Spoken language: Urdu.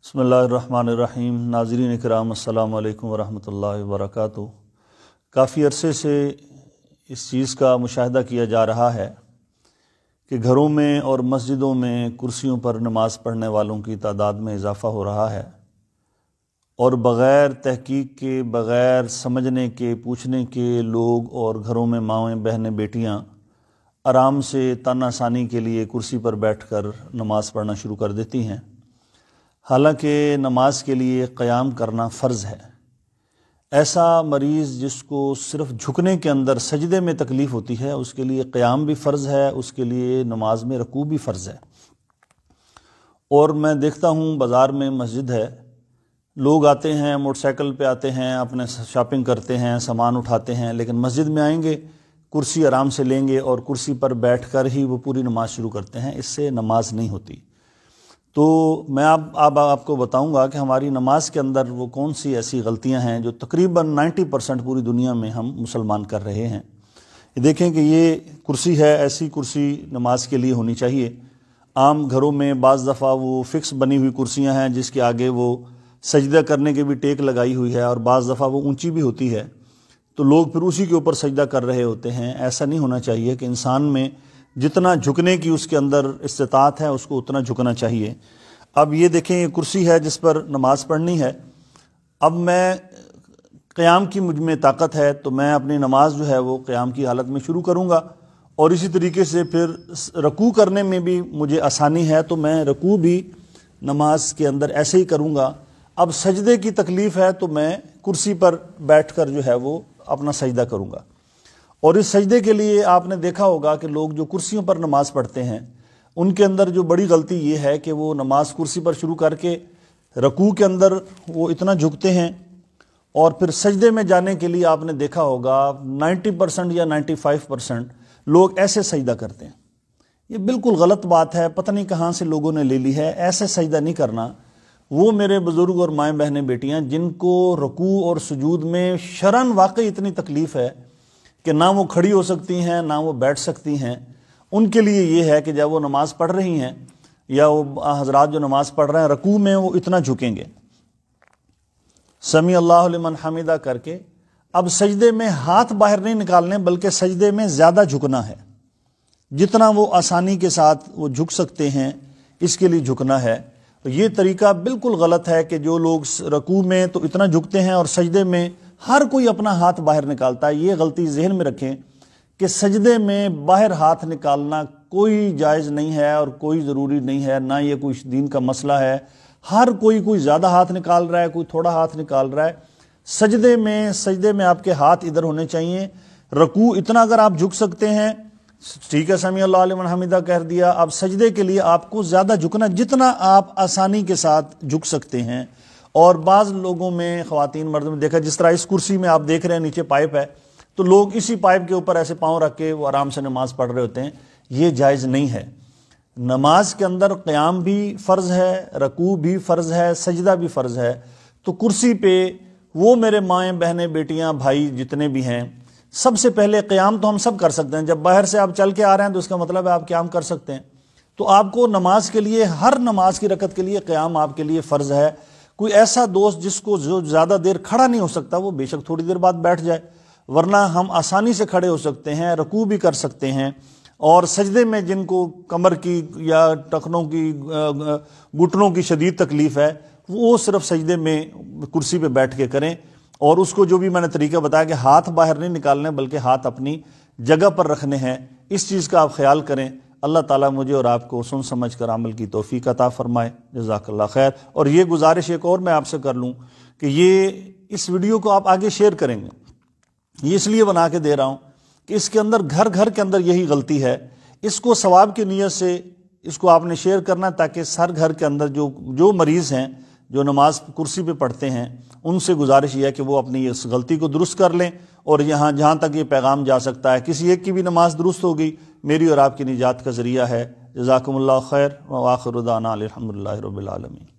بسم اللہ الرحمن الرحیم۔ ناظرین اکرام، السلام علیکم ورحمۃ اللہ وبرکاتہ۔ کافی عرصے سے اس چیز کا مشاہدہ کیا جا رہا ہے کہ گھروں میں اور مسجدوں میں کرسیوں پر نماز پڑھنے والوں کی تعداد میں اضافہ ہو رہا ہے، اور بغیر تحقیق کے، بغیر سمجھنے کے، پوچھنے کے لوگ اور گھروں میں مائیں بہنیں بیٹیاں آرام سے تن آسانی کے لیے کرسی پر بیٹھ کر نماز پڑھنا شروع کر دیتی ہیں، حالانکہ نماز کے لیے قیام کرنا فرض ہے۔ ایسا مریض جس کو صرف جھکنے کے اندر سجدے میں تکلیف ہوتی ہے، اس کے لیے قیام بھی فرض ہے، اس کے لیے نماز میں رکوع بھی فرض ہے۔ اور میں دیکھتا ہوں بازار میں مسجد ہے، لوگ آتے ہیں، موٹر سائیکل پہ آتے ہیں، اپنے شاپنگ کرتے ہیں، سامان اٹھاتے ہیں، لیکن مسجد میں آئیں گے، کرسی آرام سے لیں گے اور کرسی پر بیٹھ کر ہی وہ پوری نماز شروع کرتے ہیں۔ اس سے نماز نہیں ہوتی۔ تو میں آپ کو بتاؤں گا کہ ہماری نماز کے اندر وہ کون سی ایسی غلطیاں ہیں جو تقریباً 90% پوری دنیا میں ہم مسلمان کر رہے ہیں۔ یہ دیکھیں کہ یہ کرسی ہے، ایسی کرسی نماز کے لیے ہونی چاہیے۔ عام گھروں میں بعض دفعہ وہ فکس بنی ہوئی کرسیاں ہیں جس کے آگے وہ سجدہ کرنے کے بھی ٹیک لگائی ہوئی ہے، اور بعض دفعہ وہ اونچی بھی ہوتی ہے، تو لوگ پھر اسی کے اوپر سجدہ کر رہے ہوتے ہیں۔ ایسا نہیں ہونا چاہیے کہ انسان میں جتنا جھکنے کی اس کے اندر استطاعت ہے اس کو اتنا جھکنا چاہیے۔ اب یہ دیکھیں، یہ کرسی ہے جس پر نماز پڑھنی ہے۔ اب میں قیام کی مجھ میں طاقت ہے تو میں اپنی نماز جو ہے وہ قیام کی حالت میں شروع کروں گا، اور اسی طریقے سے پھر رکوع کرنے میں بھی مجھے آسانی ہے تو میں رکوع بھی نماز کے اندر ایسے ہی کروں گا۔ اب سجدے کی تکلیف ہے تو میں کرسی پر بیٹھ کر جو ہے وہ اپنا سجدہ کروں گا۔ اور اس سجدے کے لیے آپ نے دیکھا ہوگا کہ لوگ جو کرسیوں پر نماز پڑھتے ہیں ان کے اندر جو بڑی غلطی یہ ہے کہ وہ نماز کرسی پر شروع کر کے رکوع کے اندر وہ اتنا جھکتے ہیں، اور پھر سجدے میں جانے کے لیے آپ نے دیکھا ہوگا 90% یا 95% لوگ ایسے سجدہ کرتے ہیں۔ یہ بالکل غلط بات ہے، پتہ نہیں کہاں سے لوگوں نے لے لی ہے۔ ایسے سجدہ نہیں کرنا۔ وہ میرے بزرگ اور مائیں بہنیں بیٹیاں جن کو رکوع اور سجود میں شرعاً واقعی اتنی تکلیف ہے کہ نہ وہ کھڑی ہو سکتی ہیں نہ وہ بیٹھ سکتی ہیں، ان کے لیے یہ ہے کہ جب وہ نماز پڑھ رہی ہیں یا وہ حضرات جو نماز پڑھ رہے ہیں رکوع میں وہ اتنا جھکیں گے، سمیع اللہ لمن حمیدہ کر کے۔ اب سجدے میں ہاتھ باہر نہیں نکالنے، بلکہ سجدے میں زیادہ جھکنا ہے، جتنا وہ آسانی کے ساتھ وہ جھک سکتے ہیں اس کے لیے جھکنا ہے۔ یہ طریقہ بالکل غلط ہے کہ جو لوگ رکوع میں تو اتنا جھکتے ہیں اور سجدے میں ہر کوئی اپنا ہاتھ باہر نکالتا ہے۔ یہ غلطی ذہن میں رکھیں کہ سجدے میں باہر ہاتھ نکالنا کوئی جائز نہیں ہے اور کوئی ضروری نہیں ہے، نہ یہ کوئی دین کا مسئلہ ہے۔ ہر کوئی زیادہ ہاتھ نکال رہا ہے، کوئی تھوڑا ہاتھ نکال رہا ہے۔ سجدے میں آپ کے ہاتھ ادھر ہونے چاہیے۔ رکوع اتنا اگر آپ جھک سکتے ہیں ٹھیک ہے، سمیع اللہ لمن حمیدہ کہہ دیا۔ اب سجدے کے لیے آپ کو زیادہ جھکنا، جتنا آپ آسانی کے ساتھ جھک سکتے ہیں۔ اور بعض لوگوں میں، خواتین مرد میں دیکھا، جس طرح اس کرسی میں آپ دیکھ رہے ہیں نیچے پائپ ہے، تو لوگ اسی پائپ کے اوپر ایسے پاؤں رکھ کے وہ آرام سے نماز پڑھ رہے ہوتے ہیں۔ یہ جائز نہیں ہے۔ نماز کے اندر قیام بھی فرض ہے، رکوع بھی فرض ہے، سجدہ بھی فرض ہے۔ تو کرسی پہ وہ میرے مائیں بہنیں بیٹیاں بھائی جتنے بھی ہیں، سب سے پہلے قیام تو ہم سب کر سکتے ہیں۔ جب باہر سے آپ چل کے آ رہے ہیں تو اس کا مطلب ہے آپ قیام کر سکتے ہیں۔ تو آپ کو نماز کے لیے، ہر نماز کی رکعت کے لیے قیام آپ کے لیے فرض ہے۔ کوئی ایسا دوست جس کو جو زیادہ دیر کھڑا نہیں ہو سکتا وہ بے شک تھوڑی دیر بعد بیٹھ جائے، ورنہ ہم آسانی سے کھڑے ہو سکتے ہیں، رکوع بھی کر سکتے ہیں۔ اور سجدے میں جن کو کمر کی یا ٹخنوں کی، گھٹنوں کی شدید تکلیف ہے، وہ صرف سجدے میں کرسی پہ بیٹھ کے کریں۔ اور اس کو جو بھی میں نے طریقہ بتایا کہ ہاتھ باہر نہیں نکالنے بلکہ ہاتھ اپنی جگہ پر رکھنے ہیں، اس چیز کا آپ خیال کریں۔ اللہ تعالیٰ مجھے اور آپ کو سن سمجھ کر عمل کی توفیق عطا فرمائے۔ جزاک اللہ خیر۔ اور یہ گزارش ایک اور میں آپ سے کر لوں کہ اس ویڈیو کو آپ آگے شیئر کریں گے۔ یہ اس لیے بنا کے دے رہا ہوں کہ اس کے اندر گھر گھر کے اندر یہی غلطی ہے۔ اس کو ثواب کی نیت سے اس کو آپ نے شیئر کرنا تاکہ ہر گھر کے اندر جو مریض ہیں، جو نماز کرسی پہ پڑھتے ہیں، ان سے گزارش یہ ہے کہ وہ اپنی اس غلطی کو درست کر لیں، اور جہاں تک یہ پیغام جا سکتا ہے، کسی ایک کی بھی نماز درست ہوگی میری اور آپ کی نجات کا ذریعہ ہے۔ جزاکم اللہ خیر، وآخر دعوانا الحمدللہ رب العالمین۔